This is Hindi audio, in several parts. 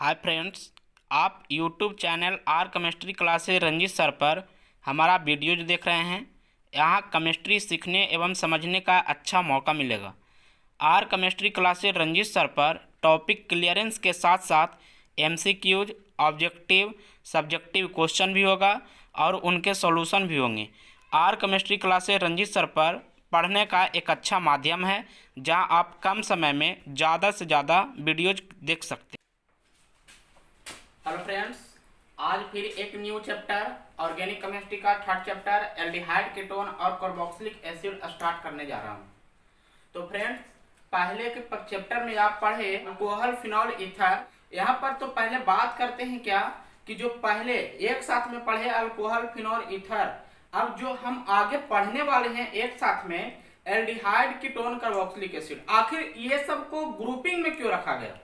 हाय फ्रेंड्स, आप YouTube channel R chemistry classes Ranjit sir पर हमारा वीडियोज देख रहे हैं। यहाँ केमिस्ट्री सीखने एवं समझने का अच्छा मौका मिलेगा। R chemistry classes Ranjit sir पर टॉपिक क्लियरेंस के साथ साथ एमसीक्यूज, ऑब्जेक्टिव, सब्जेक्टिव क्वेश्चन भी होगा और उनके सॉल्यूशन भी होंगे। R chemistry classes Ranjit sir पर पढ़ने का एक अच्छा माध्यम है जहां आप कम समय में ज़्यादा से ज़्यादा वीडियोज देख सकते हैं। हेलो फ्रेंड्स, आज फिर एक न्यू चैप्टर ऑर्गेनिक केमिस्ट्री का थर्ड चैप्टर एल्डिहाइड, कीटोन और कार्बोक्सिलिक एसिड स्टार्ट करने जा रहा हूं। तो फ्रेंड्स, पहले के चैप्टर में आप पढ़े अल्कोहल, फिनॉल, ईथर। यहाँ पर तो पहले बात करते हैं क्या कि जो पहले एक साथ में पढ़े अल्कोहल, फिनॉल, ईथर, अब जो हम आगे पढ़ने वाले हैं एक साथ में एल्डिहाइड, कीटोन, कार्बोक्सिलिक एसिड। आखिर ये सब को ग्रुपिंग में क्यों रखा गया?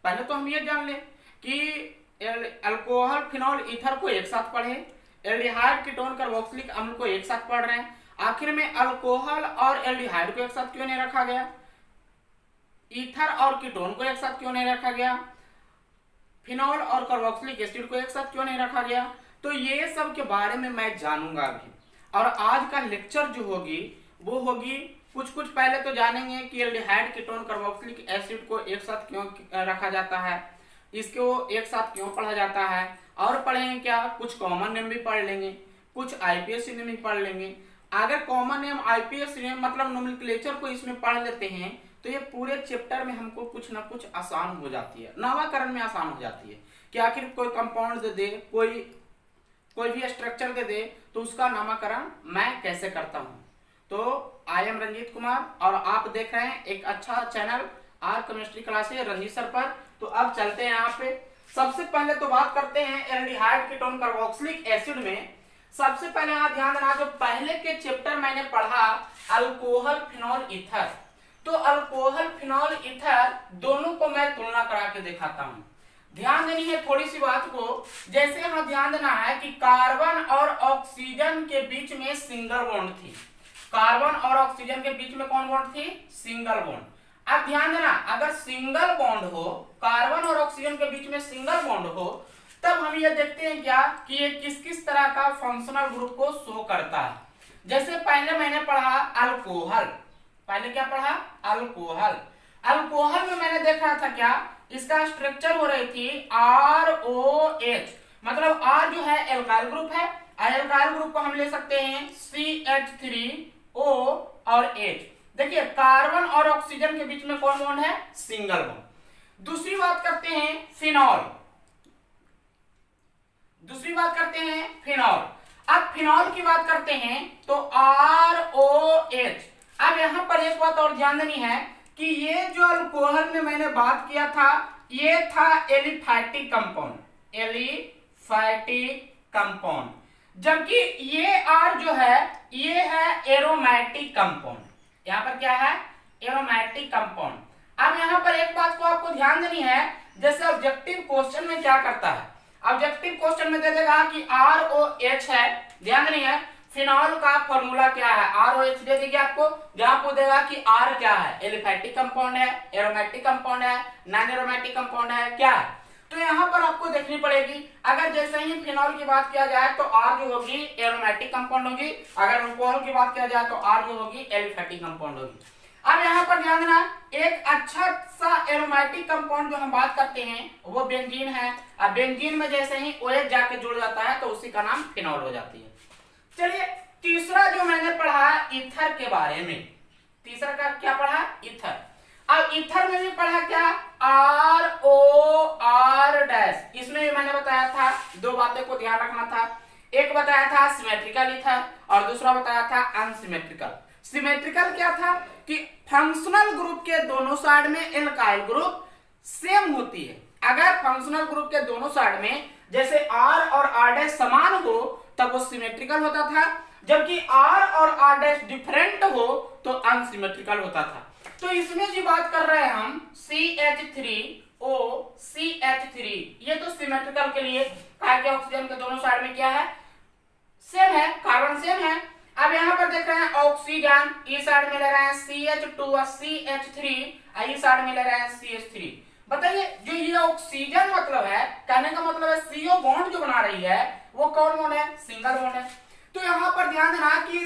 पहले तो हम ये जान लें कि अल्कोहल, फिनॉल, ईथर को एक साथ पढ़े, एल्डिहाइड, कीटोन, कार्बोक्सिलिक अम्ल को एक साथ पढ़ रहे हैं। आखिर में अल्कोहल और एल्डिहाइड को एक साथ क्यों नहीं रखा गया? ईथर और कीटोन को एक साथ क्यों नहीं रखा गया? फिनॉल और कार्बोक्सिलिक एसिड को एक साथ क्यों नहीं रखा गया? तो ये सब के बारे में मैं जानूंगा अभी। और आज का लेक्चर जो होगी वो होगी कुछ पहले तो जानेंगे कि एल्डिहाइड, कीटोन, कार्बोक्सिलिक एसिड को एक साथ क्यों रखा जाता है, इसको एक साथ क्यों पढ़ा जाता है, और पढ़ेंगे क्या कुछ कॉमन नेम भी पढ़ लेंगे, कुछ आईपीएस नेम भी पढ़ लेंगे। अगर कॉमन नेम, आईपीएस नेम मतलब नोमेनक्लेचर को इसमें पढ़ लेते हैं तो ये पूरे चैप्टर में हमको कुछ ना कुछ आसान हो जाती है, नामाकरण में आसान हो जाती है कि आखिर कोई कंपाउंड दे दे, कोई भी स्ट्रक्चर दे दे तो उसका नामाकरण मैं कैसे करता हूं। तो आई एम रंजीत कुमार और आप देख रहे हैं एक अच्छा channel R chemistry classes Ranjit sir पर। तो अब चलते हैं यहाँ पे। सबसे पहले तो बात करते हैं एल्डिहाइड, कीटोन, कार्बोक्सिलिक एसिड में। सबसे पहले यहाँ ध्यान देना, जो पहले के चैप्टर मैंने पढ़ा अल्कोहल, फिनॉल, ईथर, तो अल्कोहल, फिनॉल, ईथर दोनों को मैं तुलना करा के दिखाता हूँ। ध्यान देनी है थोड़ी सी बात को। जैसे यहाँ ध्यान देना है कि कार्बन और ऑक्सीजन के बीच में सिंगल बॉन्ड थी। कार्बन और ऑक्सीजन के बीच में कौन बॉन्ड थी? Single bond. अब ध्यान देना, अगर सिंगल बॉन्ड हो, कार्बन और ऑक्सीजन के बीच में सिंगल बॉन्ड हो, तब हम ये देखते हैं क्या कि ये किस किस तरह का फंक्शनल ग्रुप को शो करता है। जैसे पहले मैंने पढ़ा अल्कोहल, पहले क्या पढ़ा? अल्कोहल। अल्कोहल में मैंने देखा था क्या, इसका स्ट्रक्चर हो रही थी ROH, मतलब R जो है एल्काइल ग्रुप है, एल्काइल ग्रुप को हम ले सकते हैं CH3O और H। देखिए कार्बन और ऑक्सीजन के बीच में कौन बॉन्ड है? Single bond. दूसरी बात करते हैं फिनॉल। अब फिनॉल की बात करते हैं तो ROH। अब यहां पर एक बात और ध्यान देनी है कि ये जो अल्कोहल में मैंने बात किया था ये था एलिफैटिक कंपाउंड, जबकि ये R जो है ये है एरोमेटिक कंपाउंड। यहाँ पर क्या है? Aromatic compound. अब यहाँ पर एक बात को आपको ध्यान देनी है, जैसे ऑब्जेक्टिव क्वेश्चन में क्या करता है, ऑब्जेक्टिव क्वेश्चन में दे देगा कि ROH है। ध्यान देनी है फिनॉल का फॉर्मूला क्या है, ROH दे देगी आपको, जहां पूछेगा कि R क्या है, एलिफैटिक कंपाउंड है, एरोमेटिक कंपाउंड है, नॉन एरोमेटिक कंपाउंड है, क्या है? तो यहाँ पर आपको देखनी पड़ेगी। अगर जैसे ही फिनॉल की बात किया जाए तो R जो होगी एरोमेटिक कंपाउंड होगी, अगर अल्कोहल की बात किया जाए तो R जो होगी एलिफैटिक कंपाउंड होगी। अब यहाँ पर ध्यान देना, एक अच्छा सा एरोमेटिक कंपाउंड जो हम बात करते हैं वो बेंजीन है। अब बेंजीन में जैसे ही OH जाके जुड़ जाता है तो उसी का नाम फिनॉल हो जाती है। चलिए तीसरा जो मैंने पढ़ा ईथर के बारे में, तीसरा का क्या पढ़ा? ईथर। अब ईथर में भी पढ़ा क्या? ROR-। इसमें भी मैंने बताया था दो बातें को ध्यान रखना था, एक बताया था सिमेट्रिकल ईथर और दूसरा बताया था अनसिमेट्रिकल। सिमेट्रिकल क्या था कि फंक्शनल ग्रुप के दोनों साइड में एल्काइल ग्रुप सेम होती है। अगर फंक्शनल ग्रुप के दोनों साइड में जैसे R और R' समान हो तब वो सिमेट्रिकल होता था, जबकि R और R' डिफरेंट हो तो अनसिमेट्रिकल होता था। तो इसमें जो बात कर रहे हैं हम CH3O CH3, ये तो सिमेट्रिकल के लिए कि ऑक्सीजन के दोनों साइड में क्या है? सेम है, कार्बन सेम है। अब यहाँ पर देख रहे हैं ऑक्सीजन इस साइड में ले रहे हैं CH2 और CH3, इस साइड में ले रहे हैं CH3। बताइए जो ये ऑक्सीजन मतलब है, कहने का मतलब है सीओ बॉन्ड जो बना रही है वो कौन बॉन्ड है, सिंगल बॉन्ड है। तो यहाँ पर ध्यान देना कि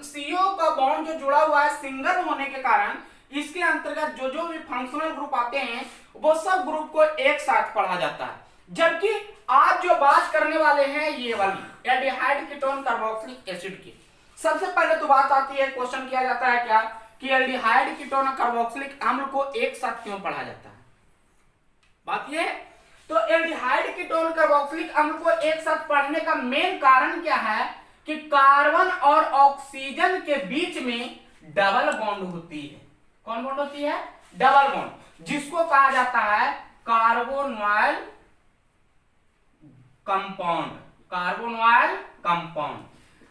सीओ का बॉन्ड जो जुड़ा हुआ है सिंगल होने के कारण इसके अंतर्गत जो जो भी फंक्शनल ग्रुप आते हैं वो सब ग्रुप को एक साथ पढ़ा जाता है। जबकि आज जो बात करने वाले हैं ये वाली एल्डिहाइड कीटोन कार्बोक्सिलिक एसिड की, सबसे पहले तो बात आती है, क्वेश्चन किया जाता है क्या कि एल्डिहाइड कीटोन कार्बोक्सिलिक अम्ल को एक साथ क्यों पढ़ा जाता है। बात ये है, तो एल्डिहाइड कीटोन कार्बोक्सिलिक अम्ल को एक साथ पढ़ने का मेन कारण क्या है कि कार्बन और ऑक्सीजन के बीच में डबल बॉन्ड होती है। कौन बॉन्ड होती है, डबल बॉन्ड, जिसको कहा जाता है कार्बोनॉइल कंपाउंड, कार्बोनॉइल कंपाउंड।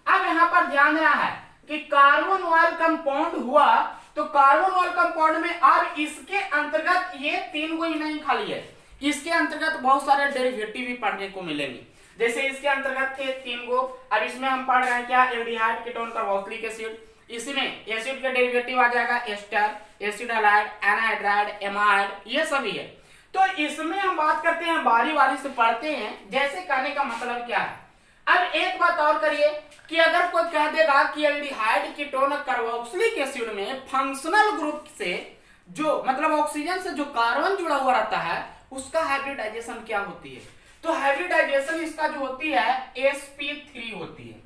अब यहां पर ध्यान देना है कि कार्बोनॉइल कंपाउंड हुआ तो कार्बोनॉइल कंपाउंड में अब इसके अंतर्गत ये तीन को ही नहीं खाली है, इसके अंतर्गत बहुत सारे डेरिवेटिव भी पढ़ने को मिलेंगे। जैसे इसके अंतर्गत थे तीन को, अब इसमें हम पढ़ रहे हैं क्या, एल्डिहाइड कीटोन कार्बोक्सिलिक एसिड, इसमें एसिड का डेरिवेटिव आ जाएगा ester, acid halide, anhydride, amide, ये सभी है। तो इसमें हम बात करते हैं, बारी बारी से पढ़ते हैं, जैसे कहने का मतलब क्या है। अब एक बात और करिए कि अगर कोई कह देगा कि एल्डिहाइड कीटोन कार्बोक्सिलिक एसिड में फंक्शनल ग्रुप से जो मतलब ऑक्सीजन से जो कार्बन जुड़ा हुआ रहता है उसका हाइब्रिडाइजेशन क्या होती है, तो हाइब्रिडाइजेशन इसका जो होती है sp3 होती है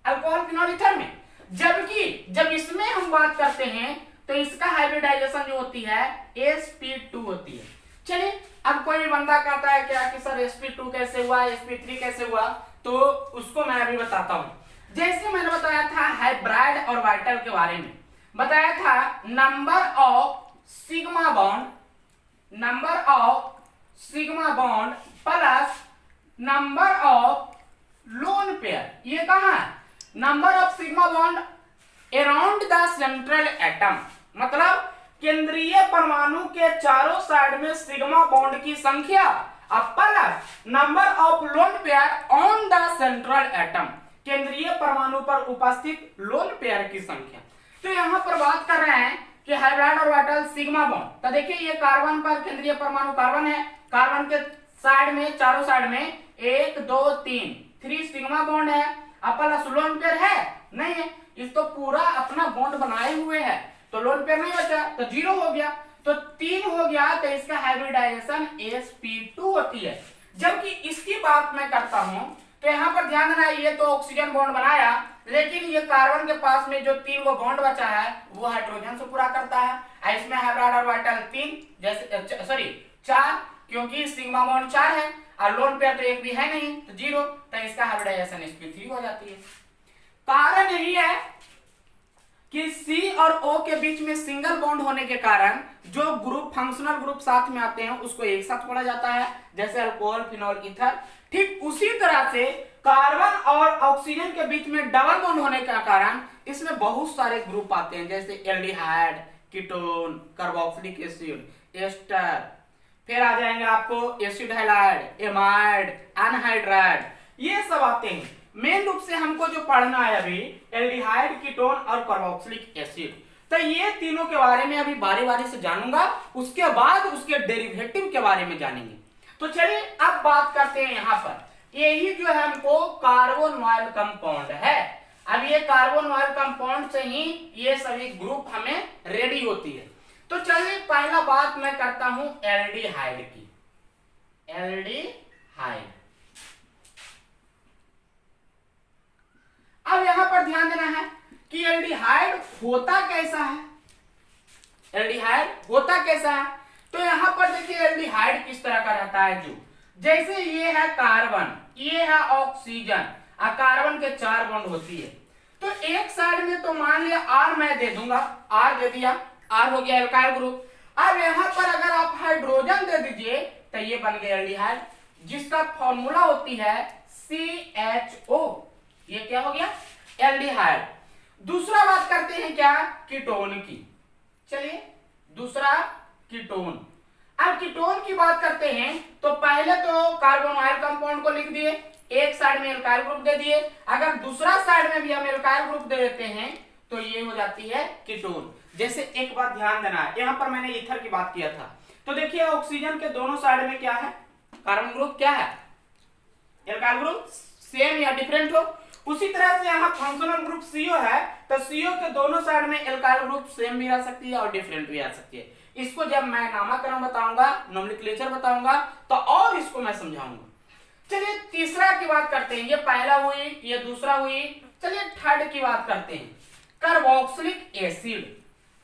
अल्कोहल फिनोल ईथर में। जबकि जब इसमें हम बात करते हैं तो इसका हाइब्रिडाइजेशन जो होती है sp2 होती है। चलिए अब कोई भी बंदा कहता है क्या कि सर sp2 कैसे हुआ, sp3 कैसे हुआ, तो उसको मैं अभी बताता हूं। जैसे मैंने बताया था हाइब्राइड और वाइटल के बारे में, बताया था number of sigma bond plus number of lone pair, ये कहां है, number of sigma bond around the central atom, मतलब केंद्रीय परमाणु के चारों साइड में सिग्मा बॉन्ड की संख्या, अब plus number of lone pair on the central atom, केंद्रीय परमाणु पर उपस्थित लोन पेयर की संख्या। तो यहां पर बात कर रहे हैं कि हाइब्राइड और वाइटल सिग्मा बॉन्ड, तो देखिए ये कार्बन पर केंद्रीय परमाणु कार्बन है, कार्बन के साइड में चारों साइड में 1 2 3 सिग्मा बॉन्ड है, अब प्लस लोन पेयर है नहीं है, इस तो पूरा अपना बॉन्ड बनाए हुए है, तो लोन पेयर नहीं बचा तो 0 हो गया, तो 3 हो गया, तो इसका हाइब्रिडाइजेशन sp2 होती है। जबकि इसकी बात मैं करता हूं तो यहां पर ध्यान देना, ये तो ऑक्सीजन बॉन्ड बनाया, लेकिन ये कार्बन के पास में जो 3 वो बॉन्ड बचा है वो हाइड्रोजन से पूरा करता है। इसमें हाइब्राइड और वाइटल 3 जैसे 4, क्योंकि सिग्मा बॉन्ड 4 है और लोन पेयर तो एक भी है नहीं तो 0, तो इसका हाइब्रिडाइजेशन sp3 हो जाती है। कारण यही है कि C और O के बीच में सिंगल बॉन्ड होने के कारण जो ग्रुप फंक्शनल ग्रुप साथ में आते हैं उसको एक साथ पढ़ा जाता है, जैसे अल्कोहल फिनोल ईथर। ठीक उसी तरह से कार्बन और ऑक्सीजन के बीच में डबल बॉन्ड होने का कारण इसमें बहुत सारे ग्रुप आते हैं, जैसे aldehyde, ketone, carboxylic acid, ester, फिर आ जाएंगे आपको एसिड हैलाइड, एमाइड, एनहाइड्राइड, ये सब आते हैं। मेन रूप से हमको जो पढ़ना है अभी एल्डिहाइड, कीटोन और कार्बोक्सिलिक एसिड, तो ये तीनों के बारे में अभी बारी बारी से जानूंगा, उसके बाद उसके डेरिवेटिव के बारे में जानेंगे। तो चलिए अब बात करते हैं यहाँ पर, यही जो है हमको कार्बोनॉइल कंपाउंड है। अब ये कार्बोनॉइल कंपाउंड से ही ये सभी ग्रुप हमें रेडी होती है। तो चलिए पहला बात मैं करता हूं एल्डिहाइड की, एल्डिहाइड। अब यहां पर ध्यान देना है कि एल्डिहाइड होता कैसा है, एल्डिहाइड होता कैसा है, तो यहां पर देखिए एल्डिहाइड किस तरह का रहता है, जो जैसे ये है कार्बन, ये है ऑक्सीजन, और कार्बन के 4 बॉन्ड होती है, तो एक साइड में तो मान लिया R मैं दे दूंगा, R दे दिया, R हो गया एल्काइल ग्रुप। अब यहां पर अगर आप हाइड्रोजन दे दीजिए तो ये बन गया एल्डिहाइड, जिसका फॉर्मूला होती है CHO, ये क्या हो गया एल्डिहाइड। दूसरा बात करते हैं क्या, कीटोन की। चलिए दूसरा कीटोन। अब कीटोन की बात करते हैं तो पहले तो कार्बोनॉइल कंपाउंड को लिख दिए, एक साइड में एल्काइल ग्रुप दे दिए, अगर दूसरा साइड में भी हम एल्काइल ग्रुप दे देते हैं तो ये हो जाती है कीटोन। जैसे एक बात ध्यान देना है, यहां पर मैंने ईथर की बात किया था, तो देखिए ऑक्सीजन के दोनों साइड में क्या है, कार्बन ग्रुप क्या है, एल्काइल ग्रुप सेम या डिफरेंट हो। उसी तरह से यहाँ फंक्शनल ग्रुप CO है, तो CO के दोनों साइड में एल्काइल ग्रुप सेम भी आ सकती है और डिफरेंट भी आ सकती है। इसको जब मैं नामकरण बताऊंगा, नोमेनक्लेचर बताऊंगा, तो और इसको मैं समझाऊंगा। चलिए तीसरा की बात करते हैं, ये पहला हुई, ये दूसरा हुई। चलिए थर्ड की बात करते हैं, कार्बोक्सिलिक एसिड।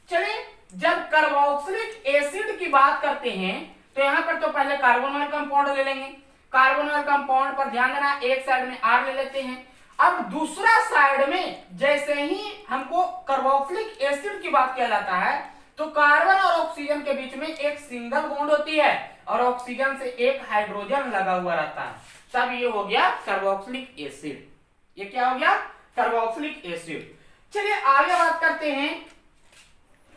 चलिए जब कार्बोक्सिलिक एसिड की बात करते हैं तो यहाँ पर तो पहले कार्बोनल कंपाउंड ले लेंगे। कार्बोनल कंपाउंड पर ध्यान देना, एक साइड में R ले लेते हैं। अब दूसरा साइड में जैसे ही हमको कार्बोक्सिलिक एसिड की बात किया जाता है तो कार्बन और ऑक्सीजन के बीच में एक सिंगल बॉन्ड होती है और ऑक्सीजन से एक हाइड्रोजन लगा हुआ रहता है, तब ये हो गया कार्बोक्सिलिक एसिड। ये क्या हो गया, कार्बोक्सिलिक एसिड। चलिए आगे बात करते हैं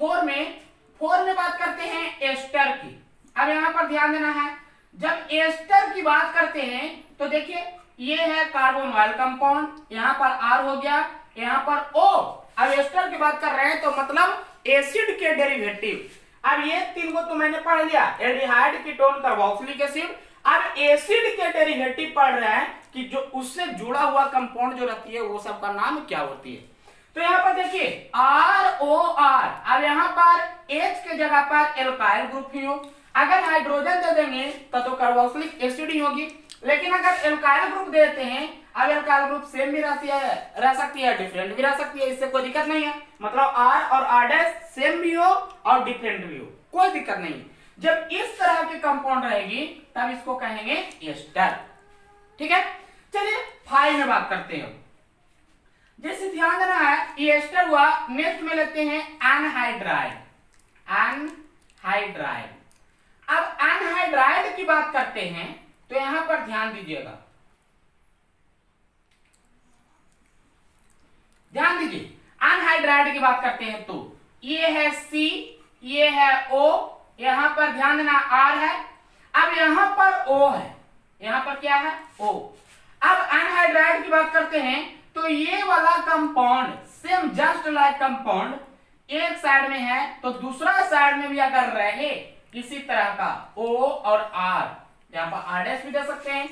फोर में बात करते हैं एस्टर की। अब यहां पर ध्यान देना है, जब एस्टर की बात करते हैं तो देखिए ये है कार्बोनॉइल कंपाउंड, यहाँ पर R हो गया, यहाँ पर O। अब एस्टर की बात कर रहे हैं तो मतलब एसिड के डेरिवेटिव। अब ये तीन को तो मैंने पढ़ लिया, एल्डिहाइड, कीटोन, कार्बोक्सिलिक एसिड। अब एसिड के डेरिवेटिव पढ़ रहे हैं कि जो उससे जुड़ा हुआ कंपाउंड जो रहती है वो सब का नाम क्या होती है। तो यहाँ पर देखिए ROR, अब यहाँ पर H के जगह पर एल्काइल ग्रुप ही हो। अगर हाइड्रोजन दे देंगे तो कार्बोक्सिलिक एसिड ही होगी, लेकिन अगर एल्काइल ग्रुप देते हैं, अब एल्काइल ग्रुप सेम भी रह सकती है, डिफरेंट भी रह सकती है, इससे कोई दिक्कत नहीं है। मतलब R और R' सेम भी हो और डिफरेंट भी हो, कोई दिक्कत नहीं है। जब इस तरह की कंपाउंड रहेगी तब इसको कहेंगे एस्टर। ठीक है, चलिए 5 में बात करते हैं। जैसे ध्यान देना है, ये एस्टर हुआ। नेक्स्ट में लेते हैं एनहाइड्राइड। एनहाइड्राइड, अब एनहाइड्राइड की बात करते हैं तो यहां पर ध्यान दीजिएगा, ध्यान दीजिए। एनहाइड्राइड की बात करते हैं तो ये है C, ये है O, यहां पर ध्यान देना R है। अब यहां पर O है, यहां पर क्या है O। अब एनहाइड्राइड की बात करते हैं तो ये वाला compound same just like compound एक साइड में है तो दूसरा साइड में भी अगर रहे किसी तरह का O और R, यहाँ पर R' भी दे सकते हैं।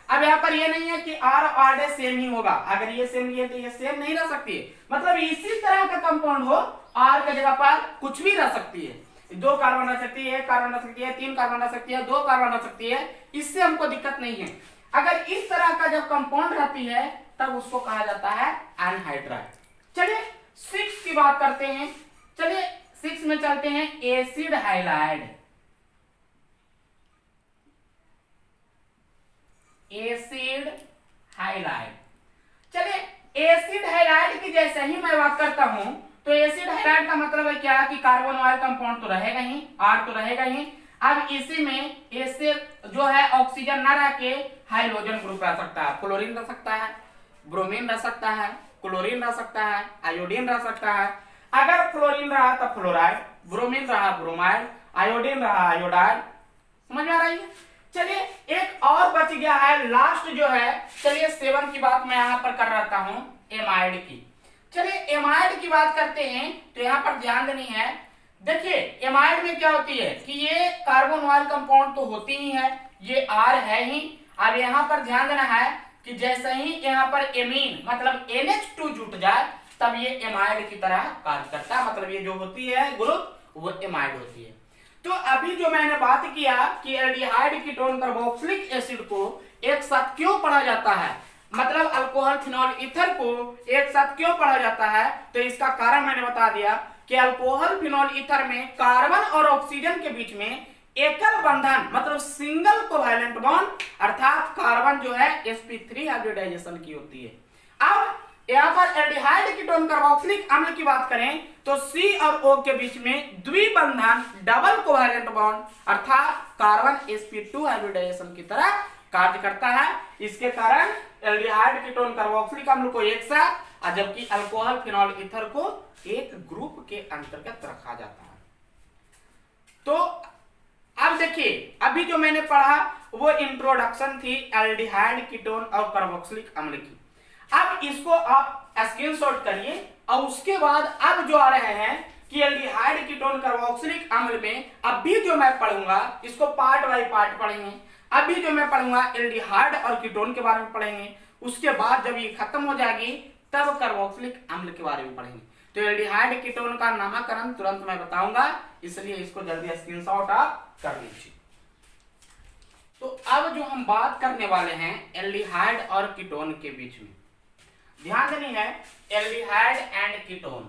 अब यहाँ पर ये नहीं है कि R और R' सेम ही होगा, अगर ये सेम लिए तो ये सेम नहीं रह सकती है। मतलब इसी तरह का कंपाउंड हो, R के जगह पर कुछ भी रह सकती है, 2 कार्बन रह सकती है, 1 कार्बन रह सकती है, 3 कार्बन रह सकती है, 2 कार्बन रह सकती है, इससे हमको दिक्कत नहीं है। अगर इस तरह का जब कंपाउंड रहती है तब उसको कहा जाता है एनहाइड्राइड। चलिए 6 की बात करते हैं। चलिए 6 में चलते हैं, एसिड हाइलाइड। एसिड हाइलाइड, चलिए एसिड हाइलाइड की जैसे ही मैं बात करता हूं तो एसिड हाइलाइड का मतलब है क्या कि कार्बोनॉइल कंपाउंड तो रहेगा ही, R तो रहेगा ही। अब इसी में एसिड जो है ऑक्सीजन ना रह के हाइड्रोजन ग्रुप रह सकता है, क्लोरीन रह सकता है, ब्रोमीन रह सकता है, क्लोरीन रह सकता है, आयोडीन रह सकता है। अगर क्लोरीन रहा तो फ्लोराइड, ब्रोमीन रहा ब्रोमाइड, आयोडीन रहा आयोडाइड। समझ में आ रही है। चलिए एक और बच गया है, लास्ट जो है। चलिए 7 की बात मैं यहाँ पर कर रहता हूँ, एमाइड की। चलिए एमाइड की बात करते हैं तो यहाँ पर ध्यान देनी है। देखिए एमाइड में क्या होती है कि ये कार्बोनॉइल कंपाउंड तो होती ही है, ये R है ही। अब यहाँ पर ध्यान देना है कि जैसे ही यहाँ पर एमीन मतलब NH2 जुट जाए तब ये एमाइड की तरह कार्य करता है, मतलब ये जो होती है ग्रुप वो एमाइड होती है। तो अभी जो मैंने बात किया कि एल्डिहाइड, कीटोन, कार्बोक्सिलिक एसिड को एक साथ क्यों पढ़ा जाता है, मतलब अल्कोहल, फिनॉल, ईथर को एक साथ क्यों पढ़ा जाता है, तो इसका कारण मैंने बता दिया कि अल्कोहल, फिनॉल, ईथर में कार्बन और ऑक्सीजन के बीच में एकल बंधन मतलब सिंगल कोवैलेंट बॉन्ड अर्थात कार्बन जो है sp3 हाइब्रिडाइजेशन की होती है। अब यहाँ पर एल्डिहाइड, कीटोन, कार्बोक्सिलिक अम्ल की बात करें तो C और O के बीच में द्विबंधन डबल कोवैलेंट बॉन्ड अर्थात कार्बन sp2 हाइब्रिडाइजेशन की तरह कार्य करता है। इसके कारण एल्डिहाइड, कीटोन, कार्बोक्सिलिक अम्ल को एक साथ और जबकि अल्कोहल, फिनॉल, ईथर को एक ग्रुप के अंतर्गत रखा जाता है। तो अब देखिए अभी जो मैंने पढ़ा वो इंट्रोडक्शन थी एल्डिहाइड, कीटोन और कार्बोक्सिलिक अम्ल की। अब इसको आप स्क्रीनशॉट करिए और उसके बाद अब जो आ रहे हैं कि एल्डिहाइड कीटोन कार्बोक्सिलिक अम्ल में अभी जो मैं पढ़ूंगा इसको पार्ट बाय पार्ट पढ़ेंगे। अभी जो मैं पढ़ूंगा एल्डिहाइड और कीटोन के बारे में पढ़ेंगे, उसके बाद जब ये खत्म हो जाएगी तब कार्बोक्सिलिक अम्ल के बारे में पढ़ेंगे। तो एल्डिहाइड कीटोन का नामकरण तुरंत मैं बताऊंगा, इसलिए इसको जल्दी स्क्रीनशॉट आप कर लीजिए। तो अब जो हम बात करने वाले हैं एल्डिहाइड और कीटोन के बीच में, ध्यान देनी है, एल्डिहाइड एंड कीटोन।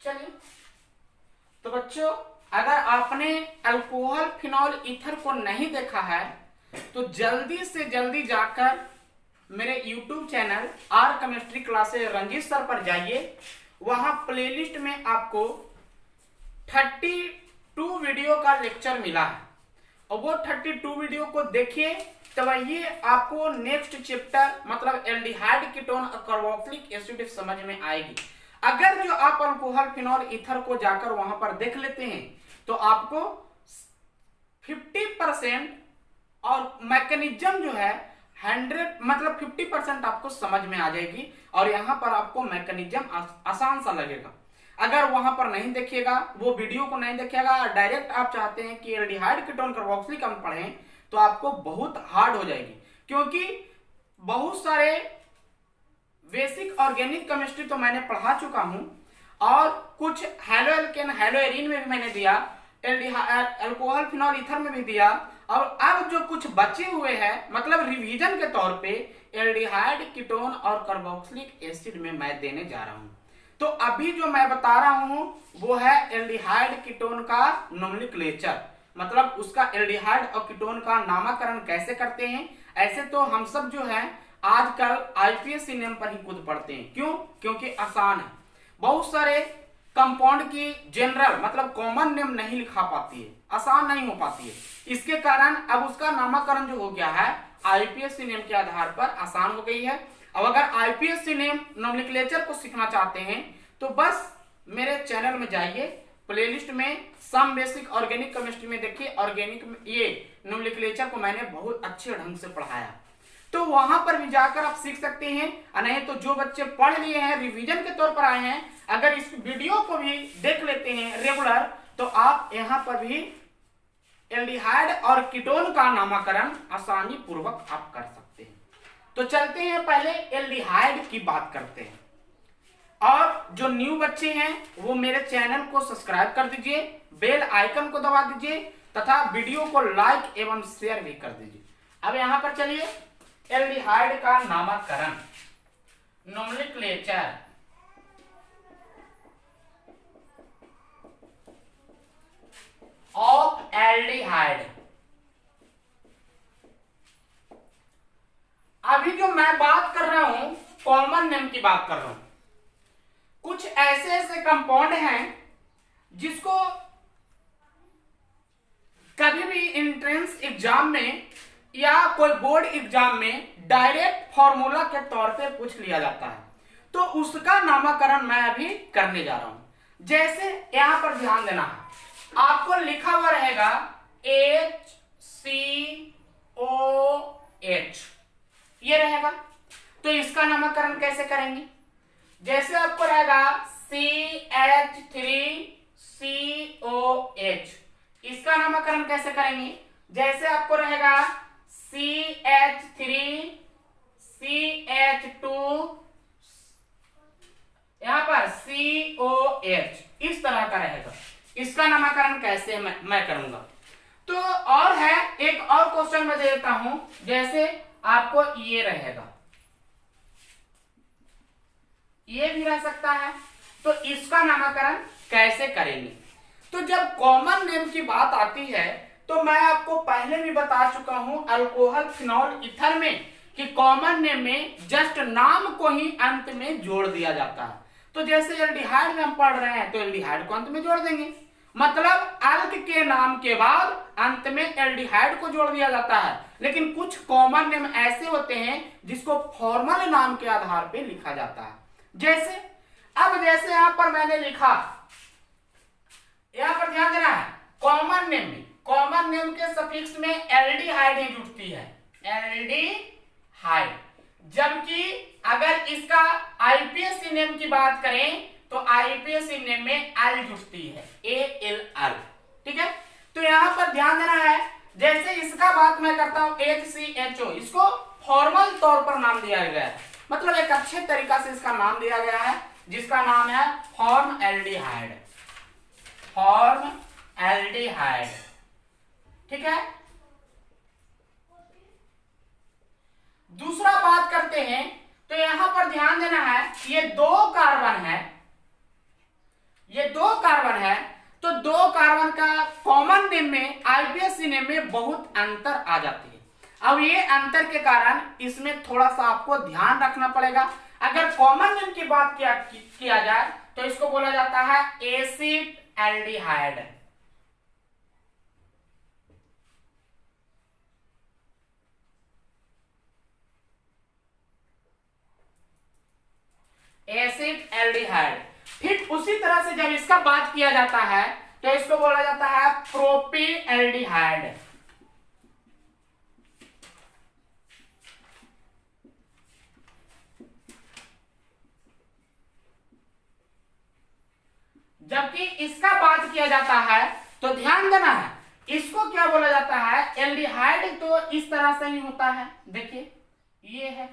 चलिए, तो बच्चों अगर आपने अल्कोहल फिनॉल ईथर को नहीं देखा है तो जल्दी से जल्दी जाकर मेरे YouTube channel R chemistry classes Ranjit sir पर जाइए। वहां प्लेलिस्ट में आपको 32 वीडियो का लेक्चर मिला है और वो 32 वीडियो को देखिए, तब ये आपको नेक्स्ट चैप्टर मतलब एल्डिहाइड कीटोन और कार्बोक्सिलिक एसिड समझ में आएगी। अगर जो आप अल्कोहल फिनॉल ईथर को जाकर वहां पर देख लेते हैं तो आपको 50% और मैकेनिज्म जो है 100 मतलब 50% आपको समझ में आ जाएगी और यहाँ पर आपको मैकेनिज्म आसान सा लगेगा। अगर वहां पर नहीं देखिएगा, वो वीडियो को नहीं देखिएगा, डायरेक्ट आप चाहते हैं कि एल्डिहाइड कीटोन कार्बोक्सिलिक अम्ल पढ़ें तो आपको बहुत हार्ड हो जाएगी, क्योंकि बहुत सारे बेसिक ऑर्गेनिक केमिस्ट्री तो मैंने पढ़ा चुका हूं और कुछ हेलो एल्केन हेलो एरीन में भी मैंने दिया, अल्कोहल फिनॉल ईथर में भी दिया, और अब जो कुछ बचे हुए हैं मतलब रिवीजन के तौर पे एल्डिहाइड कीटोन और कार्बोक्सिलिक एसिड में मैं देने जा रहा हूं। तो अभी जो मैं बता रहा हूं वो है एल्डिहाइड कीटोन का नोमेनक्लेचर, मतलब उसका एल्डिहाइड और कीटोन का नामकरण कैसे करते हैं। ऐसे तो हम सब जो है आजकल आईपीएससी नेम पर ही खुद पढ़ते हैं, क्यों? क्योंकि आसान है। बहुत सारे कंपाउंड की जनरल मतलब कॉमन नेम नहीं लिखा पाती है, आसान नहीं हो पाती है, इसके कारण अब उसका नामकरण जो हो गया है आईपीएससी नेम के आधार पर आसान हो गई है। अब अगर आईपीएससी नेम नोमेनक्लेचर को सीखना चाहते हैं तो बस मेरे चैनल में जाइए, प्लेलिस्ट में सम बेसिक ऑर्गेनिक केमिस्ट्री में देखिए, ऑर्गेनिक में ये नोमेनक्लेचर को मैंने बहुत अच्छे ढंग से पढ़ाया, तो वहां पर भी जाकर आप सीख सकते हैं। नहीं तो जो बच्चे पढ़ लिए हैं रिवीजन के तौर पर आए हैं, अगर इस वीडियो को भी देख लेते हैं रेगुलर तो आप यहां पर भी एल्डिहाइड और कीटोन का नामकरण आसानी पूर्वक आप कर सकते हैं। तो चलते हैं, पहले एल्डिहाइड की बात करते हैं। और जो न्यू बच्चे हैं वो मेरे चैनल को सब्सक्राइब कर दीजिए, बेल आइकन को दबा दीजिए तथा वीडियो को लाइक एवं शेयर भी कर दीजिए। अब यहां पर चलिए, एल्डिहाइड का नामकरण नोमेनक्लेचर। Of aldehyde. अभी जो मैं बात कर रहा हूं कॉमन नेम की बात कर रहा हूं। कुछ ऐसे ऐसे कंपाउंड हैं जिसको कभी भी एंट्रेंस एग्जाम में या कोई बोर्ड एग्जाम में डायरेक्ट फॉर्मूला के तौर पे पूछ लिया जाता है, तो उसका नामकरण मैं अभी करने जा रहा हूं। जैसे यहां पर ध्यान देना है, आपको लिखा हुआ रहेगा HCOH, ये रहेगा। तो इसका नामकरण कैसे करेंगे? जैसे आपको रहेगा CH3COH, इसका नामकरण कैसे करेंगे? जैसे आपको रहेगा CH3CH2, यहां पर COH, इस तरह का रहेगा। इसका नामकरण कैसे मैं करूंगा? तो और है, एक और क्वेश्चन मैं दे देता हूं, जैसे आपको ये रहेगा, ये भी रह सकता है, तो इसका नामकरण कैसे करेंगे? तो जब कॉमन नेम की बात आती है तो मैं आपको पहले भी बता चुका हूं अल्कोहल फिनॉल ईथर में कि कॉमन नेम में जस्ट नाम को ही अंत में जोड़ दिया जाता है। तो जैसे एल्डिहाइड में हम पढ़ रहे हैं तो एल्डिहाइड को अंत में जोड़ देंगे, मतलब अल्क के नाम के बाद अंत में एल्डिहाइड को जोड़ दिया जाता है। लेकिन कुछ कॉमन नेम ऐसे होते हैं जिसको फॉर्मल नाम के आधार पे लिखा जाता है। जैसे अब जैसे यहां पर मैंने लिखा, यहां पर ध्यान देना है, कॉमन नेम में कॉमन नेम के सफिक्स में एल्डिहाइड ही जुड़ती है, एल्डिहाइड। जबकि अगर इसका आईपीएसी नेम की बात करें तो आईपीएसी नेम में एल जुड़ती है, ALL। ठीक है, तो यहां पर ध्यान देना है। जैसे इसका बात मैं करता हूं HCHO, इसको फॉर्मल तौर पर नाम दिया गया है, मतलब एक अच्छे तरीका से इसका नाम दिया गया है, जिसका नाम है फॉर्मएल्डिहाइड। फॉर्मएल्डिहाइड, ठीक है। दूसरा बात करते हैं, तो यहां पर ध्यान देना है, ये दो कार्बन है, ये दो कार्बन है, तो दो कार्बन का कॉमन नेम में, आईपीएसी नेम में बहुत अंतर आ जाती है। अब ये अंतर के कारण इसमें थोड़ा सा आपको ध्यान रखना पड़ेगा। अगर कॉमन नेम की बात किया जाए तो इसको बोला जाता है एसिड एल्डिहाइड। Acid aldehyde. फिर उसी तरह से जब इसका बात किया जाता है तो इसको बोला जाता है प्रोपीएल्डिहाइड। जबकि इसका बात किया जाता है तो ध्यान देना है, इसको क्या बोला जाता है, एल्डिहाइड तो इस तरह से ही होता है, देखिए ये है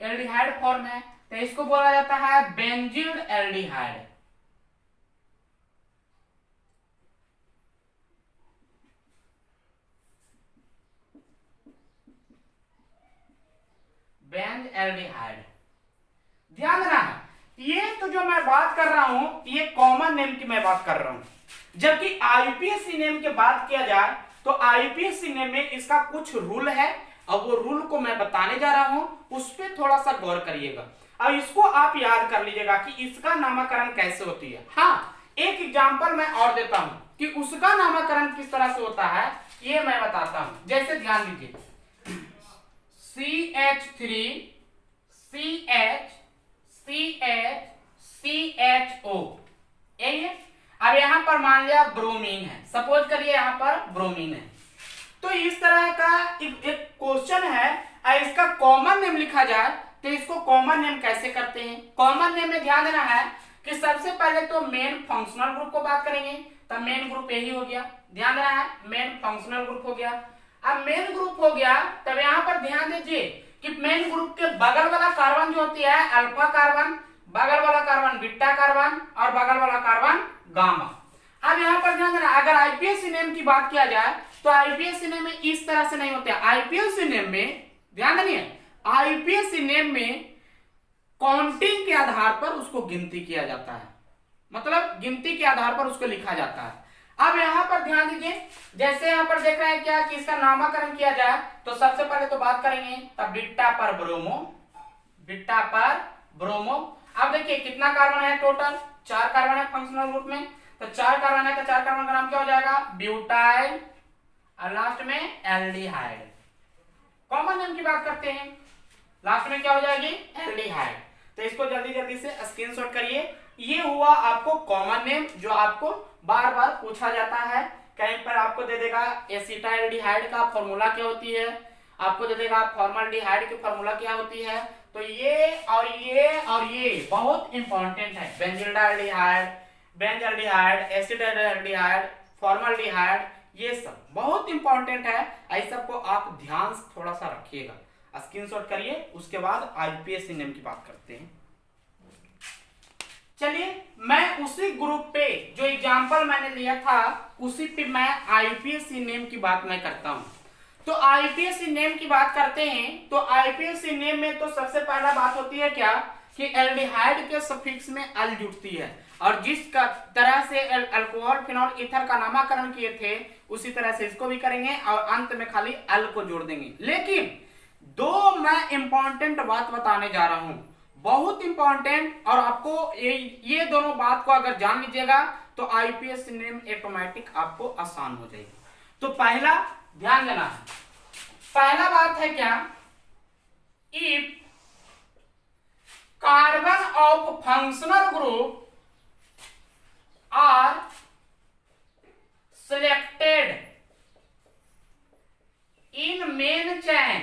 एल्डिहाइड फॉर्म है, तो इसको बोला जाता है बेंजील एल्डिहाइड। Benz aldehyde. ध्यान देना है, ये तो जो मैं बात कर रहा हूं ये कॉमन नेम की मैं बात कर रहा हूं। जबकि आईपीएसी नेम की बात किया जाए तो आईपीएसी नेम में इसका कुछ रूल है, और वो रूल को मैं बताने जा रहा हूं, उस पर थोड़ा सा गौर करिएगा। अब इसको आप याद कर लीजिएगा कि इसका नामकरण कैसे होती है। हाँ, एक एग्जांपल मैं और देता हूं कि उसका नामकरण किस तरह से होता है, ये मैं बताता हूं। जैसे ध्यान दीजिए, CH3 CH CH CHO, यही है। अब यहां पर मान लिया ब्रोमीन है, सपोज करिए यहां पर ब्रोमीन है, तो इस तरह का एक क्वेश्चन है, इसका कॉमन नेम लिखा जाए तो इसको कॉमन नेम कैसे करते हैं। कॉमन नेम में ध्यान देना है कि सबसे पहले तो मेन फंक्शनल ग्रुप को बात करेंगे, तब मेन ग्रुप यही हो गया, ध्यान देना है, मेन फंक्शनल ग्रुप हो गया। अब मेन ग्रुप हो गया, तब यहां पर ध्यान दीजिए कि मेन ग्रुप के बगल वाला कार्बन जो होती है अल्फा कार्बन, बगल वाला कार्बन बीटा कार्बन, और बगल वाला कार्बन गामा। अब यहां पर ध्यान देना, अगर आईपीएसी नेम की बात किया जाए तो आईपीएसी नेम में इस तरह से नहीं होते। आईपीएसी नेम में ध्यान देनिए, आईपीएसी नेम में काउंटिंग के आधार पर उसको गिनती किया जाता है, मतलब गिनती के आधार पर उसको लिखा जाता है। अब यहां पर ध्यान दीजिए, जैसे यहां पर देख रहे हैं क्या कि इसका नामकरण किया जाए तो सबसे पहले तो बात करेंगे तब बीटा पर ब्रोमो, बीटा पर ब्रोमो। अब देखिए कितना कार्बन है, टोटल 4 कार्बन है फंक्शनल ग्रुप में, तो 4 कार्बन है तो 4 कार्बन का नाम क्या हो जाएगा, ब्यूटाइल, और लास्ट में एल्डिहाइड। कॉमन नेम की बात करते हैं, लास्ट में क्या हो जाएगी, एल्डिहाइड। तो इसको जल्दी जल्दी से स्क्रीनशॉट करिए। ये हुआ आपको कॉमन नेम, जो आपको बार बार पूछा जाता है, कहीं पर आपको दे देगा एसिटाइल्डिहाइड का फॉर्मूला क्या होती है, आपको दे देगा फॉर्मल्डिहाइड की फॉर्मूला क्या होती है। तो ये और ये और ये बहुत इंपॉर्टेंट है, बेंजील्डिहाइड, बेंजल्डिहाइड, एसिटाइल्डिहाइड, फॉर्मल्डिहाइड, ये सब बहुत इंपॉर्टेंट है। इस सब को आप ध्यान से थोड़ा सा रखिएगा, स्क्रीनशॉट करिए। उसके बाद आईपीएसी नेम की बात करते हैं। चलिए, मैं उसी ग्रुप पे जो एग्जांपल मैंने लिया था उसी पे मैं आईपीएसी नेम की बात मैं करता हूं। तो आईपीएसी नेम की बात करते हैं, तो आईपीएसी नेम में तो सबसे पहला बात होती है क्या कि एल्डिहाइड के सफिक्स में अल जुड़ती है, और जिस तरह से अल्कोहल फिनॉल ईथर का नामकरण किए थे उसी तरह से इसको भी करेंगे, और अंत में खाली अल को जोड़ देंगे। लेकिन दो मैं इंपॉर्टेंट बात बताने जा रहा हूं, बहुत इंपॉर्टेंट, और आपको ये दोनों बात को अगर जान लीजिएगा तो आईपीएसी नेम ऑटोमेटिक आपको आसान हो जाएगी। तो पहला ध्यान देना है, पहला बात है क्या, if carbon of functional group are selected in main chain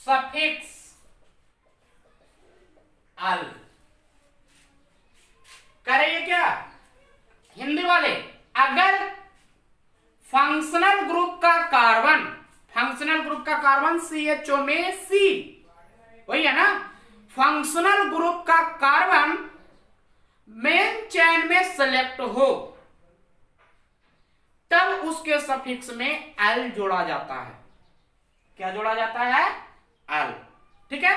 suffix अल। कह रही है क्या हिंदी वाले, अगर फंक्शनल ग्रुप का कार्बन, फंक्शनल ग्रुप का कार्बन CHO में C, वही है ना, फंक्शनल ग्रुप का कार्बन मेन चेन में सेलेक्ट हो तब उसके सफिक्स में एल जोड़ा जाता है। क्या जोड़ा जाता है? एल। ठीक है,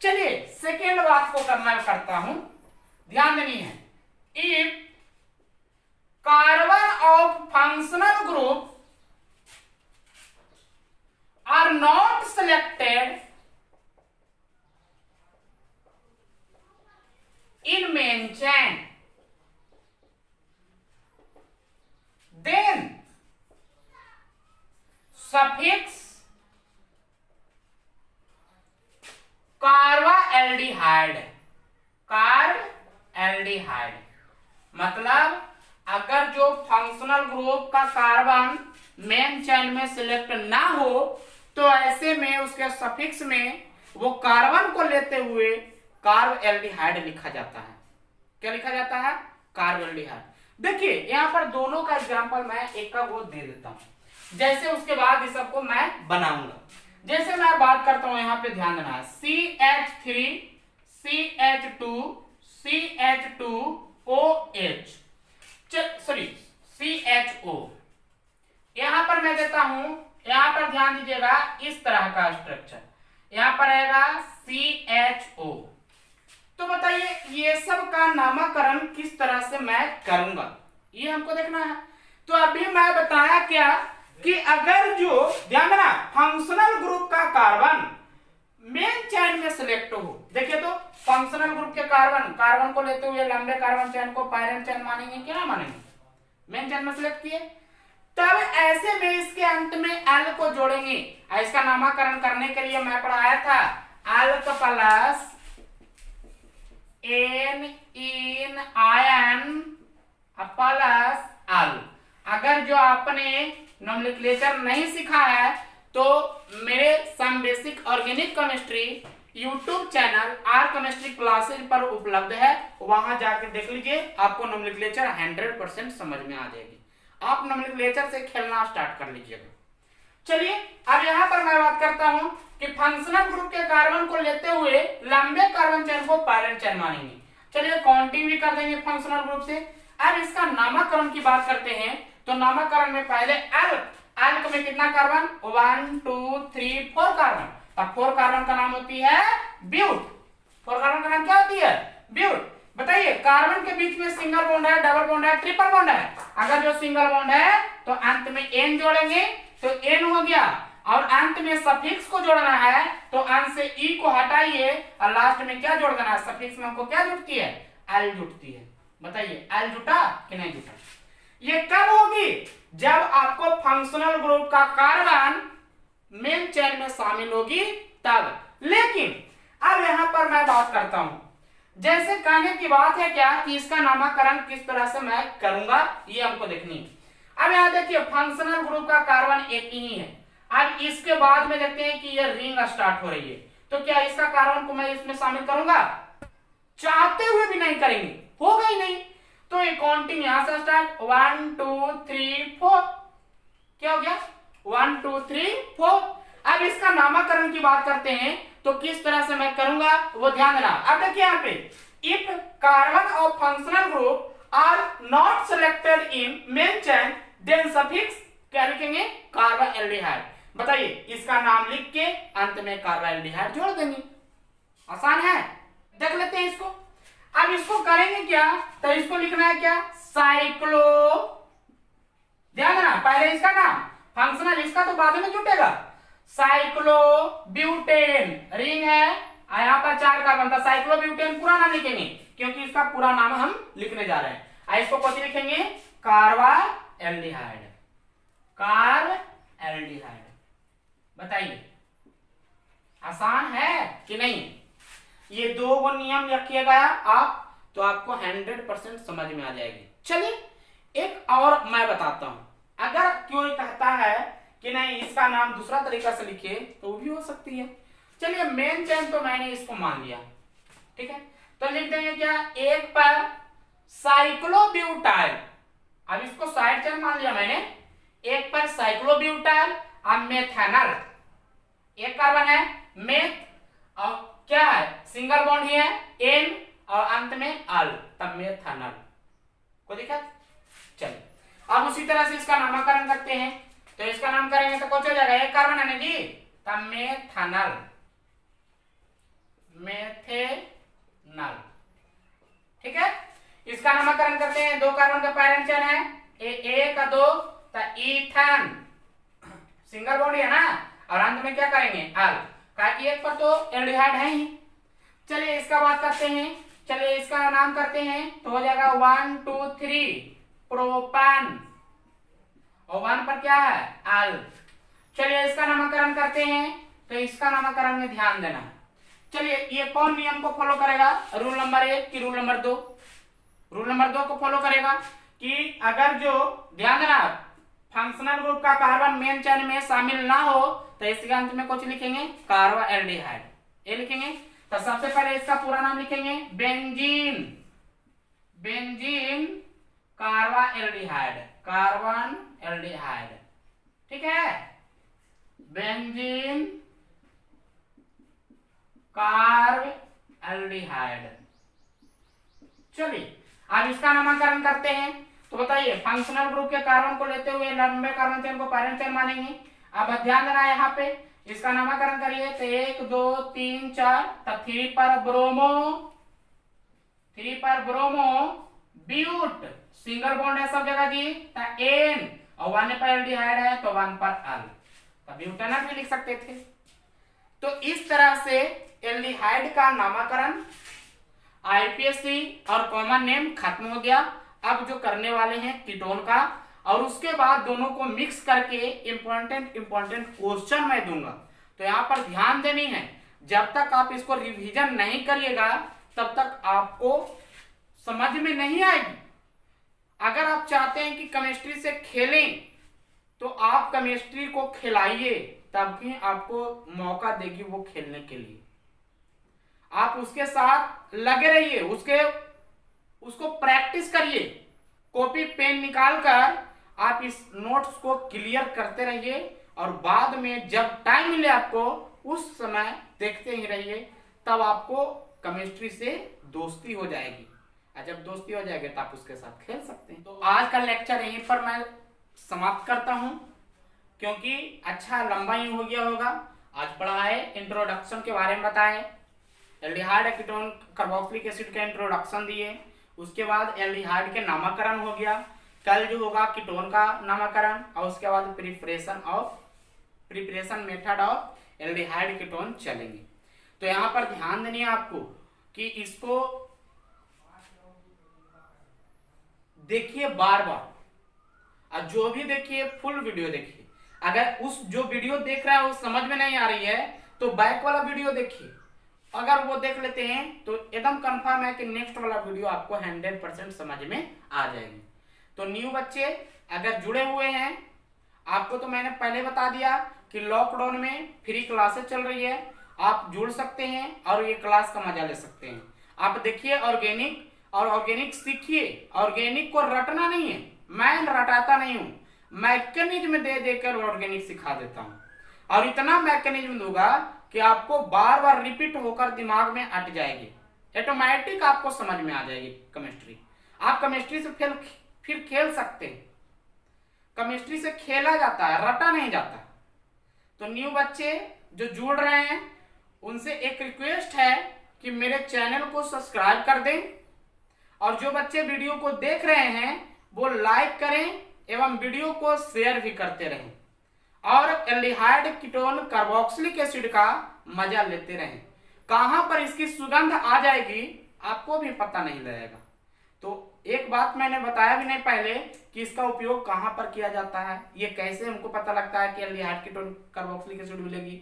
चलिए सेकेंड बात को मैं करता हूं, ध्यान देनी है। If carbon of functional group are not selected in main chain, then suffix carbaldehyde, carbaldehyde मतलब अगर जो फंक्शनल ग्रुप का कार्बन मेन चेन में सिलेक्ट ना हो तो ऐसे में उसके सफिक्स में वो कार्बन को लेते हुए कार्बाल्डिहाइड लिखा जाता है। क्या लिखा जाता है? कार्बाल्डिहाइड। देखिए यहां पर दोनों का एग्जांपल मैं एक का वो दे देता हूं, जैसे उसके बाद इस सबको मैं बनाऊंगा। जैसे मैं बात करता हूं, यहां पे ध्यान देना है, CH3 CH2 CH2OH, sorry CHO। यहां पर मैं देता हूं, यहां पर ध्यान दीजिएगा, इस तरह का स्ट्रक्चर यहां पर आएगा CHO। तो बताइए ये सब का नामकरण किस तरह से मैं करूंगा, ये हमको देखना है। तो अभी मैं बताया क्या कि अगर जो, ध्यान देना, फंक्शनल ग्रुप का कार्बन मेन चेन में सिलेक्ट हो, देखिए तो फंक्शनल ग्रुप के कार्बन को लेते हुए लंबे कार्बन चेन को पायरन चेन मानेंगे, क्या मानेंगे? मेन चेन में सिलेक्ट किए, तब ऐसे में इसके अंत में एल को जोड़ेंगे। इसका नामकरण करने के लिए मैं पढ़ाया था alk plus en in ion plus al. अगर जो आपने नोमेनक्लेचर नहीं सीखा है तो मेरे some basic organic chemistry YouTube channel R chemistry classes पर उपलब्ध है, वहां जाकर देख लीजिए, आपको नोमेनक्लेचर 100% समझ में आ जाएगी। आप नोमेनक्लेचर से खेलना स्टार्ट कर लीजिएगा। चलिए अब यहां पर मैं बात करता हूं कि फंक्शनल ग्रुप के कार्बन को लेते हुए लंबे कार्बन चेन को पायरन चेन मानेंगे। चलिए काउंटिंग भी कर देंगे फंक्शनल ग्रुप से। अब इसका नामकरण की बात करते हैं, तो नामकरण में पहले अल्क में कितना कार्बन? 1 2 3 4 कार्बन, और 4 कार्बन का नाम होती है ब्यूट। 4 कार्बन का नाम क्या होती है? ब्यूट। बताइए कार्बन के बीच में सिंगल बॉन्ड है, डबल बॉन्ड है, ट्रिपल बॉन्ड है? अगर जो सिंगल बॉन्ड है तो अंत में एन जोड़ेंगे तो एन हो गया, और अंत में सफिक्स को जोड़ना है तो अंत से ई को हटाइए और लास्ट में क्या जोड़ देना है? सफिक्स में हमको क्या जुटती है? एल जुटती है। बताइए एल जुटा कि नहीं जुटा? ये कब होगी? जब आपको फंक्शनल ग्रुप का कार्बन मेन चेन में शामिल होगी तब। लेकिन अब यहां पर मैं बात करता हूं, जैसे कहने की बात है क्या कि इसका नामकरण किस तरह से मैं करूंगा, ये हमको देखनी है। अब यहां देखिए फंक्शनल ग्रुप का कार्बन एक ही है। अब इसके बाद में देखते हैं कि ये रिंग स्टार्ट हो रही है, तो क्या इसका कार्बन को मैं इसमें शामिल करूंगा? चाहते हुए भी नहीं करेंगे, होगा ही नहीं। तो ये काउंटिंग यहां से स्टार्ट, 1 2 3 4, क्या हो गया? 1 2 3 4। अब इसका नामकरण की बात करते हैं तो किस तरह से मैं करूंगा वो ध्यान देना। अब देखिए यहाँ पे, if carbon of functional group are not selected in main chain then suffix क्या लिखेंगे? कार्बाल्डिहाइड। बताइए इसका नाम लिख के अंत में कार्बाल्डिहाइड जोड़ देंगे। आसान है, देख लेते हैं इसको। अब इसको करेंगे क्या? तो इसको लिखना है क्या? साइक्लो, ध्यान देना, पहले इसका नाम फंक्शनल, इसका तो बाद में जुटेगा। साइक्लोब्यूटेन रिंग है, यहां पर 4 कार्बन था, साइक्लोब्यूटेन पूरा नाम लिखेंगे क्योंकि इसका पूरा नाम हम लिखने जा रहे हैं। इसको कौन लिखेंगे? Carbaldehyde, carbaldehyde. बताइए आसान है कि नहीं? ये 2 नियम रखिएगा आप, तो आपको 100% समझ में आ जाएगी। चलिए एक और मैं बताता हूं, अगर कोई कहता है कि नहीं इसका नाम दूसरा तरीका से लिखिए तो वो भी हो सकती है। चलिए मेन चेन तो मैंने इसको मान लिया, ठीक है। तो लिख देंगे क्या, 1 पर साइक्लोब्यूटाइल, अब इसको साइड चेन मान लिया मैंने, 1 पर साइक्लोब्यूटाइल और मेथेनॉल, एक कार्बन है मेथ और क्या है सिंगल बॉन्ड ही है एन और अंत में अल, तब मेथेनॉल को देखा। चलिए अब उसी तरह से इसका नामकरण करते हैं, तो इसका नाम करेंगे तो कुछ हो जाएगा, एक कार्बन है ना जी, तब मेथेनॉल, मेथेनॉल, ठीक है। इसका नामकरण करते हैं, 2 कार्बन का पैरेंट चेन है, एक और 2, तो ईथन, सिंगल बॉन्ड है ना, और अंत में क्या करेंगे अल, का एक पर तो एल्डिहाइड है ही। चलिए इसका बात करते हैं, चलिए इसका नाम करते हैं, तो हो जाएगा 1 2 3 प्रोपान, और 1 पर क्या है अल। चलिए इसका नामकरण करते हैं, तो इसका नामकरण में ध्यान देना। चलिए ये कौन नियम को फॉलो करेगा, रूल नंबर 1 की रूल नंबर 2, रूल नंबर 2 को फॉलो करेगा कि अगर जो, ध्यान देना, फंक्शनल ग्रुप का कार्बन मेन चेन में शामिल ना हो तो इसके अंत में कुछ लिखेंगे कार्बा एल्डिहाइड, ये लिखेंगे। तो सबसे पहले इसका पूरा नाम लिखेंगे benzene, benzene carbaldehyde, carbon aldehyde, ठीक है, बेंजीन कार्ब एल्डिहाइड। चलिए अब इसका नामकरण करते हैं, तो बताइए फंक्शनल ग्रुप के कार्बन को लेते हुए लंबे कार्बन चेन को पैरेंट चेन मानेंगे। अब ध्यान देना यहाँ पे, इसका नामकरण करिए, तो 1 2 3 4, तो 3 पर ब्रोमो, 3 पर ब्रोमो ब्यूट, सिंगल बॉन्ड है सब जगह जी, तो एन, और 1 पर एल्डिहाइड है तो 1 पर अल, तो ब्यूटेनॉल भी लिख सकते थे। तो इस तरह से एल्डिहाइड का नामकरण आईपीएससी और कॉमन नेम खत्म हो गया। अब जो करने वाले हैं कीटोन का, और उसके बाद दोनों को मिक्स करके इंपॉर्टेंट क्वेश्चन मैं दूंगा। तो यहाँ पर ध्यान देनी है, जब तक आप इसको रिवीजन नहीं करिएगा तब तक आपको समझ में नहीं आएगी। अगर आप चाहते हैं कि केमिस्ट्री से खेलें तो आप केमिस्ट्री को खिलाइए, तभी आपको मौका देगी वो खेलने के लिए। आप उसके साथ लगे रहिए, उसको प्रैक्टिस करिए, कॉपी पेन निकाल कर आप इस नोट्स को क्लियर करते रहिए, और बाद में जब टाइम मिले आपको उस समय देखते ही रहिए, तब आपको केमिस्ट्री से दोस्ती हो जाएगी, और जब दोस्ती हो जाएगी तो आप उसके साथ खेल सकते हैं। तो आज का लेक्चर यहीं पर मैं समाप्त करता हूं, क्योंकि अच्छा लंबा ही हो गया होगा। आज पढ़ा है इंट्रोडक्शन के बारे में बताए, एल्डिहाइड कीटोन कार्बोक्सिलिक एसिड का इंट्रोडक्शन दिए, उसके बाद एल्डिहाइड के नामकरण हो गया। कल जो होगा कीटोन का नामकरण, और उसके बाद preparation method of aldehyde ketone चलेंगे। तो यहाँ पर ध्यान देनी है आपको कि इसको देखिए बार बार, और जो भी देखिए फुल वीडियो देखिए। अगर उस जो वीडियो देख रहा है वो समझ में नहीं आ रही है तो बैक वाला वीडियो देखिए, अगर वो देख लेते हैं तो एकदम कंफर्म है कि नेक्स्ट वाला वीडियो आपको 100% समझ में आ जाएगी। तो न्यू बच्चे अगर जुड़े हुए हैं, आपको तो मैंने पहले बता दिया कि लॉकडाउन में फ्री क्लासेस चल रही है, आप जुड़ सकते हैं और ये क्लास का मजा ले सकते हैं। आप देखिए ऑर्गेनिक, और ऑर्गेनिक सीखिए। ऑर्गेनिक को रटना नहीं है, मैं रटाता नहीं हूँ, मैकेनिज्म दे देकर ऑर्गेनिक सिखा देता हूँ, और इतना मैकेनिज्म दूंगा कि आपको बार बार रिपीट होकर दिमाग में अट जाएगी, ऑटोमेटिक आपको समझ में आ जाएगी केमिस्ट्री। आप केमिस्ट्री से फिर खेल सकते हैं, केमिस्ट्री से खेला जाता है, रटा नहीं जाता। तो न्यू बच्चे जो जुड़ रहे हैं उनसे एक रिक्वेस्ट है कि मेरे चैनल को सब्सक्राइब कर दें, और जो बच्चे वीडियो को देख रहे हैं वो लाइक करें एवं वीडियो को शेयर भी करते रहें, और एल्डिहाइड कीटोन कार्बोक्सिलिक एसिड का मजा लेते रहें। कहां पर इसकी सुगंध आ जाएगी आपको भी पता नहीं लगेगा। तो एक बात मैंने बताया भी नहीं पहले कि इसका उपयोग कहां पर किया जाता है, ये कैसे हमको पता लगता है कि एल्डिहाइड कीटोन कार्बोक्सिलिक एसिड मिलेगी।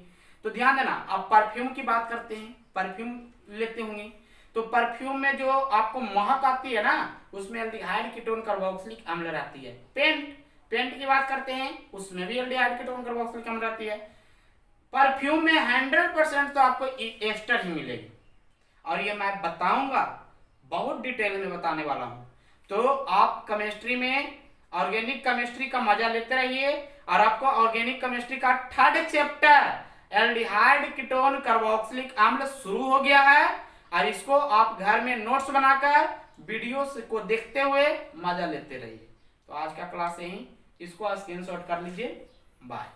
तो ध्यान देना, अब परफ्यूम की बात करते हैं, परफ्यूम लेते होंगे तो परफ्यूम में जो आपको महक आती है ना, उसमें एल्डिहाइड कीटोन कार्बोक्सिलिक अम्ल रहती है। पेंट की बात करते हैं, उसमें भी एल्डिहाइड कीटोन कार्बोक्सिलिक अम्ल रहती है। परफ्यूम में 100% तो आपको एस्टर ही मिलेगी, और ये मैं बताऊंगा, बहुत डिटेल में बताने वाला हूं। तो आप केमिस्ट्री में ऑर्गेनिक केमिस्ट्री का मजा लेते रहिए, और आपको ऑर्गेनिक केमिस्ट्री का 3rd chapter aldehyde ketone carboxylic अम्ल शुरू हो गया है, और इसको आप घर में नोट्स बनाकर वीडियोस को देखते हुए मजा लेते रहिए। तो आज का क्लास यहीं, इसको स्क्रीनशॉट कर लीजिए। बाय।